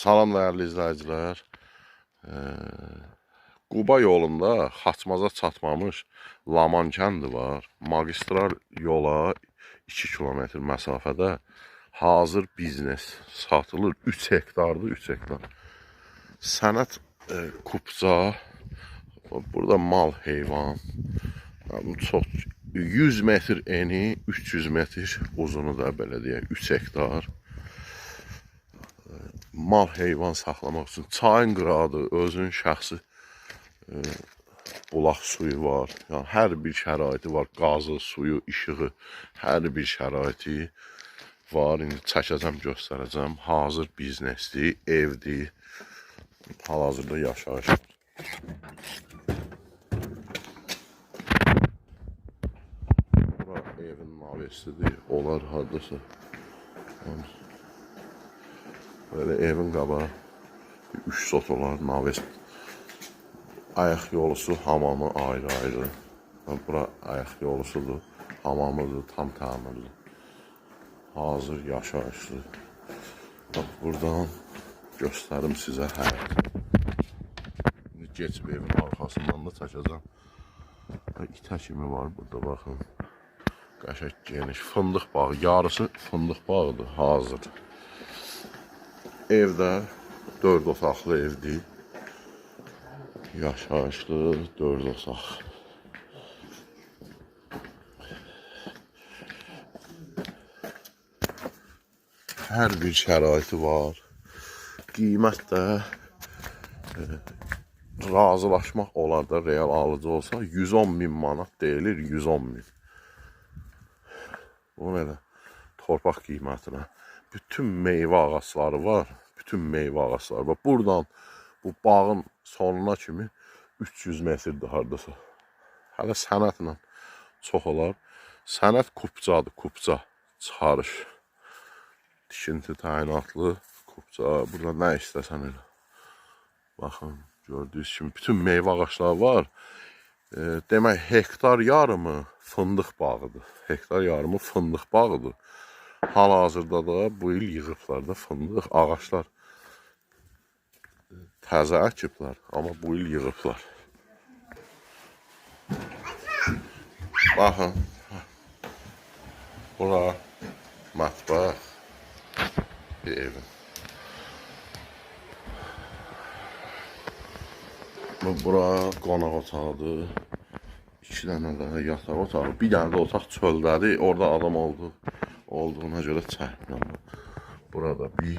Salam dəyərli izləyicilər. Quba yolunda Xaçmaza çatmamış Laman kəndi var. Magistral yola 2 kilometr məsafədə hazır biznes satılır. 3 hektardır, 3 hektar. Sənət kupça, burada mal, heyvan. Çox 100 metr eni, 300 metr uzunu da belə deyək, 3 hektar. Mal, heyvan saxlamaq üçün çayın qırağı, özünün şəxsi bulaq suyu var. Yəni, hər bir şəraiti var. Qazı, suyu, işığı, hər bir şəraiti var. İndi çəkəcəm, göstərəcəm. Hazır biznesdir, evdir. Hal-hazırda yaşayış. Bura evin navesidir. Onlar haradasa. Böyle evin qabağı 3 sot olar, naves. Ayaq yolusu, hamamı ayrı-ayrı. Bura ayaq yolusudur, hamamıdır, tam təmirli. Hazır yaşayışlı. Buradan göstərim sizə həyat. Geçib evin arxasından da çəkəcəm. İtə kimi var burada, baxın. Qəşək geniş, fındıq bağı, yarısı fındıq bağıdır, hazır. Evdə 4 otaqlı evdir. Yaşayışlı 4 otaq. Hər bir şəraiti var. Qiymət də razılaşmaq olar da, real alıcı olsa 110.000 manat deyilir, 110.000. Bu belə torpaq qiymətinə. Bütün meyvə ağaçları var. Bütün meyvə ağaçları var. Buradan bu bağın sonuna kimi 300 metrdir haradasa. Hələ sənətlə çox olar. Sənət kupcadır, kupca. Çıxarış. Tikinti təyinatlı kupca. Burada nə istəsən elə. Baxın, gördüyünüz kimi bütün meyvə ağaçları var. Demək, hektar yarımı fındıq bağıdır. Hektar yarımı fındıq bağıdır. Hal-hazırda da bu il yığıblar da fındıq, ağaçlar təzə əkiblər, amma bu il yığıblar. Baxın, bura mətbəx bir evin. Bura qonaq otağıdır. 2 dənə də yataq otağı, bir dənə də otaq çöldədir. Orada adam olduğuna görə çəkmirəm. Burada bir